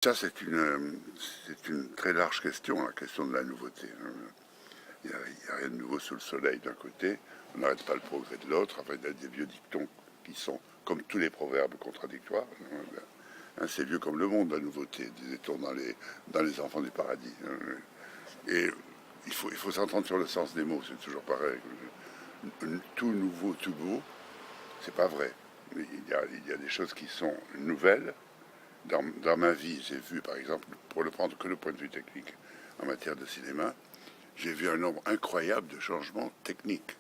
Ça, c'est une très large question, la question de la nouveauté. Il n'y a rien de nouveau sous le soleil d'un côté, on n'arrête pas le progrès de l'autre. Enfin, il y a des vieux dictons qui sont, comme tous les proverbes, contradictoires. C'est vieux comme le monde, la nouveauté, disait-on dans les enfants du paradis. Et il faut s'entendre sur le sens des mots, c'est toujours pareil. Tout nouveau, tout beau, c'est pas vrai. Il y a des choses qui sont nouvelles. Dans ma vie, j'ai vu, par exemple, pour le prendre que le point de vue technique en matière de cinéma, j'ai vu un nombre incroyable de changements techniques.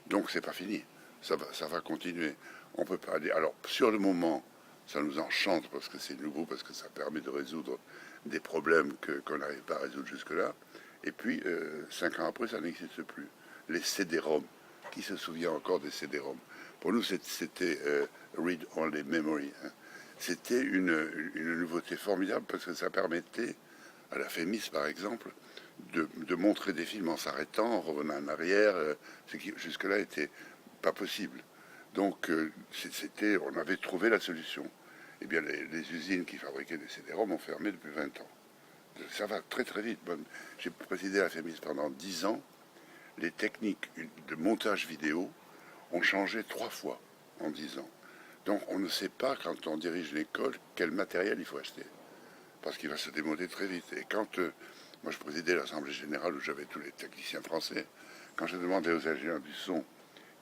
Donc c'est pas fini. Ça va continuer. On peut pas aller. Alors sur le moment, ça nous enchante parce que c'est nouveau, parce que ça permet de résoudre des problèmes qu'on n'arrive pas à résoudre jusque-là. Et puis 5 ans après, ça n'existe plus. Les CD-ROM. Qui se souvient encore des CD-ROM? Pour nous, c'était read only memory. Hein. C'était une nouveauté formidable parce que ça permettait à la Fémis, par exemple, de montrer des films en s'arrêtant, en revenant en arrière, ce qui jusque-là était pas possible. Donc, on avait trouvé la solution. Eh bien, les usines qui fabriquaient des CD-ROM ont fermé depuis 20 ans. Ça va très très vite. Bon, j'ai présidé la FEMIS pendant 10 ans. Les techniques de montage vidéo ont changé 3 fois en 10 ans. Donc on ne sait pas, quand on dirige l'école, quel matériel il faut acheter. Parce qu'il va se démoder très vite. Et quand moi je présidais l'Assemblée Générale où j'avais tous les techniciens français, quand j'ai demandé aux ingénieurs du son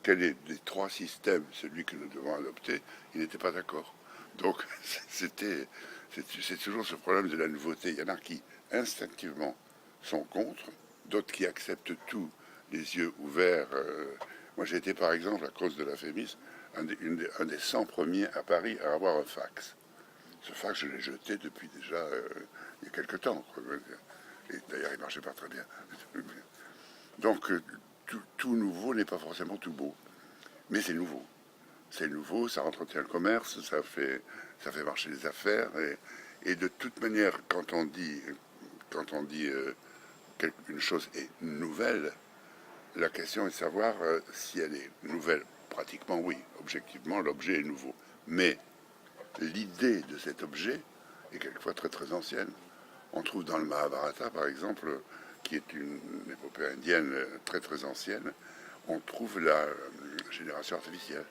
quel est des 3 systèmes celui que nous devons adopter, ils n'étaient pas d'accord. Donc c'est toujours ce problème de la nouveauté. Il y en a qui instinctivement sont contre, d'autres qui acceptent tout les yeux ouverts. Moi j'ai été par exemple à cause de la FEMIS un des 100 premiers à Paris à avoir un fax. Ce fax, je l'ai jeté depuis déjà il y a quelques temps. Et d'ailleurs, il ne marchait pas très bien. Donc, tout nouveau n'est pas forcément tout beau. Mais c'est nouveau. C'est nouveau, ça entretient le commerce, ça fait marcher les affaires. Et de toute manière, quand on dit une chose est nouvelle, la question est de savoir si elle est nouvelle. Pratiquement, oui. Objectivement, l'objet est nouveau. Mais l'idée de cet objet est quelquefois très très ancienne. On trouve dans le Mahabharata, par exemple, qui est une épopée indienne très très ancienne, on trouve la génération artificielle.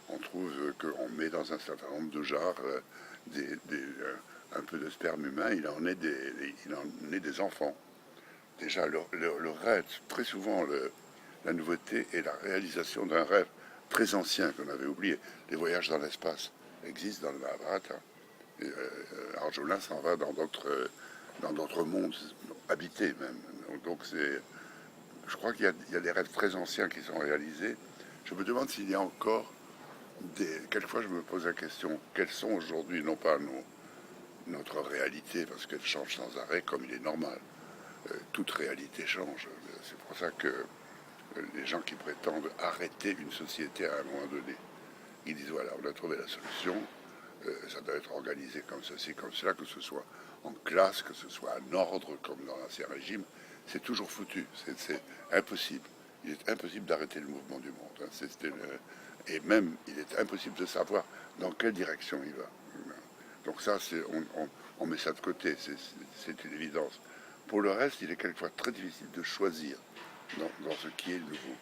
On trouve qu'on met dans un certain nombre de jarres un peu de sperme humain, il en est des enfants. Déjà, le rêve, très souvent, la nouveauté est la réalisation d'un rêve très ancien qu'on avait oublié. Les voyages dans l'espace existent dans le Mahabharata. Arjuna s'en va dans d'autres mondes habités même. Donc je crois qu'il y a des rêves très anciens qui sont réalisés. Je me demande s'il y a encore quelquefois je me pose la question, quelles sont aujourd'hui, non pas notre réalité, parce qu'elle change sans arrêt comme il est normal. Toute réalité change. C'est pour ça que les gens qui prétendent arrêter une société à un moment donné, ils disent voilà, on a trouvé la solution, ça doit être organisé comme ceci, comme cela, que ce soit en classe, que ce soit en ordre, comme dans l'ancien régime, c'est toujours foutu, c'est impossible. Il est impossible d'arrêter le mouvement du monde. Hein. Et même, il est impossible de savoir dans quelle direction il va. Donc ça, on met ça de côté, c'est une évidence. Pour le reste, il est quelquefois très difficile de choisir dans ce qui est nouveau,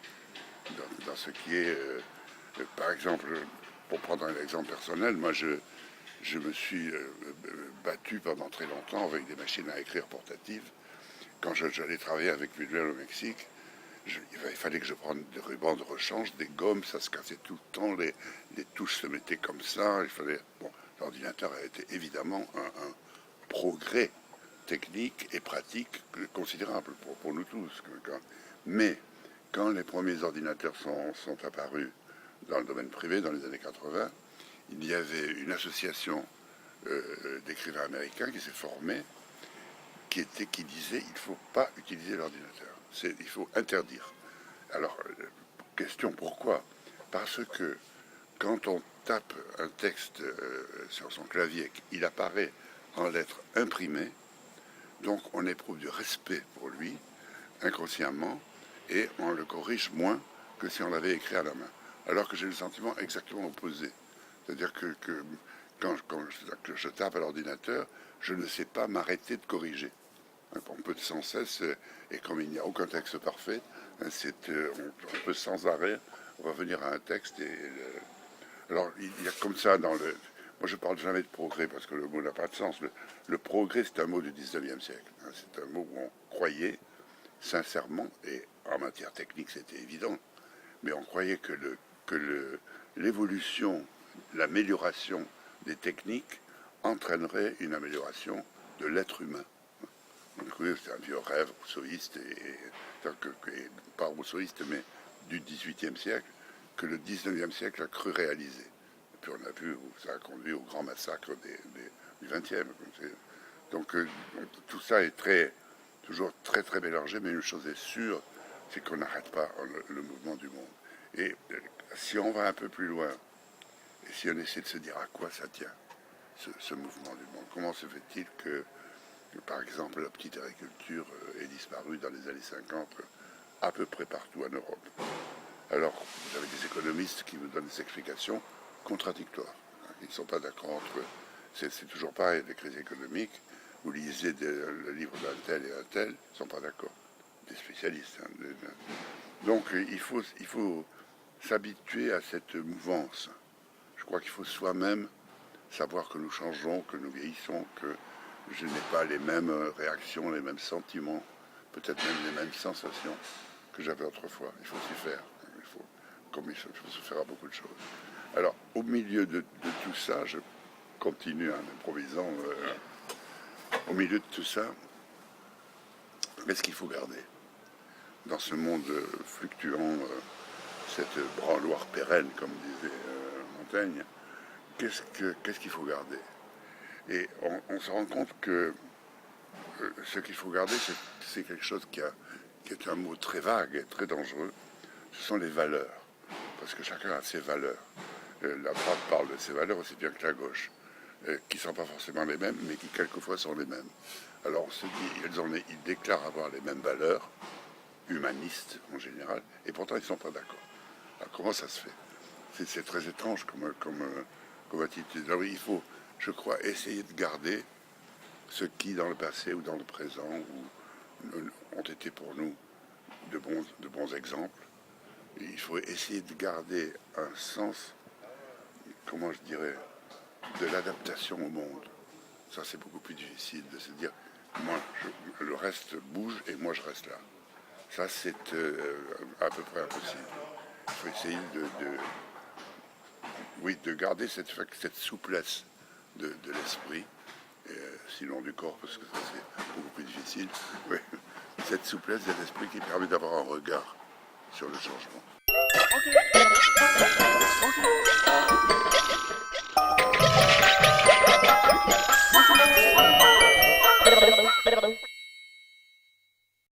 dans ce qui est, par exemple, pour prendre un exemple personnel, moi je me suis battu pendant très longtemps avec des machines à écrire portatives. Quand j'allais travailler avec Manuel au Mexique, il fallait que je prenne des rubans de rechange, des gommes, ça se cassait tout le temps, les touches se mettaient comme ça. Bon, l'ordinateur a été évidemment un progrès technique et pratique considérable pour nous tous. Mais quand les premiers ordinateurs sont apparus dans le domaine privé dans les années 80, il y avait une association d'écrivains américains qui s'est formée, qui disait il ne faut pas utiliser l'ordinateur. Il faut interdire. Alors, question pourquoi? Parce que quand on tape un texte sur son clavier, il apparaît en lettres imprimées, donc on éprouve du respect pour lui, inconsciemment, et on le corrige moins que si on l'avait écrit à la main. Alors que j'ai le sentiment exactement opposé. C'est-à-dire que quand je tape à l'ordinateur, je ne sais pas m'arrêter de corriger. On peut sans cesse, et comme il n'y a aucun texte parfait, on peut sans arrêt revenir à un texte. Alors, il y a comme ça dans le... Moi, je ne parle jamais de progrès parce que le mot n'a pas de sens. Le progrès, c'est un mot du 19e siècle. C'est un mot où on croyait sincèrement, et en matière technique, c'était évident, mais on croyait que l'évolution, l'amélioration des techniques entraînerait une amélioration de l'être humain. Donc oui, c'est un vieux rêve rousseauiste, pas rousseauiste, mais du XVIIIe siècle, que le XIXe siècle a cru réaliser. Et puis on a vu où ça a conduit au grand massacre du XXe. Donc tout ça est toujours très très mélangé, mais une chose est sûre, c'est qu'on n'arrête pas le mouvement du monde. Et si on va un peu plus loin, et si on essaie de se dire à quoi ça tient, ce mouvement du monde, comment se fait-il que par exemple, la petite agriculture est disparue dans les années 50 à peu près partout en Europe. Alors, vous avez des économistes qui vous donnent des explications contradictoires. Ils ne sont pas d'accord entre eux. C'est toujours pareil, les crises économiques. Vous lisez le livre d'un tel et un tel, ils ne sont pas d'accord. Des spécialistes. Donc, il faut s'habituer à cette mouvance. Je crois qu'il faut soi-même savoir que nous changeons, que nous vieillissons, que je n'ai pas les mêmes réactions, les mêmes sentiments, peut-être même les mêmes sensations que j'avais autrefois. Il faut s'y faire. Il faut se faire à beaucoup de choses. Alors, au milieu de tout ça, je continue en improvisant. Au milieu de tout ça, qu'est-ce qu'il faut garder dans ce monde fluctuant, cette branloire pérenne, comme disait Montaigne? Qu'est-ce qu'il faut garder? Et on se rend compte que ce qu'il faut garder, c'est quelque chose qui est un mot très vague et très dangereux. Ce sont les valeurs. Parce que chacun a ses valeurs. La droite parle de ses valeurs aussi bien que la gauche, qui ne sont pas forcément les mêmes, mais qui quelquefois sont les mêmes. Alors on se dit, ils déclarent avoir les mêmes valeurs, humanistes en général, et pourtant ils ne sont pas d'accord. Alors comment ça se fait? C'est très étrange comme attitude. Alors il faut, je crois, essayer de garder ce qui, dans le passé ou dans le présent, ont été pour nous de bons exemples. Et il faut essayer de garder un sens, comment je dirais, de l'adaptation au monde. Ça, c'est beaucoup plus difficile de se dire, moi, le reste bouge et moi, je reste là. Ça, c'est à peu près impossible. Il faut essayer de garder cette souplesse de l'esprit, sinon du corps, parce que ça c'est beaucoup plus difficile. Oui. Cette souplesse de l'esprit qui permet d'avoir un regard sur le changement. Okay.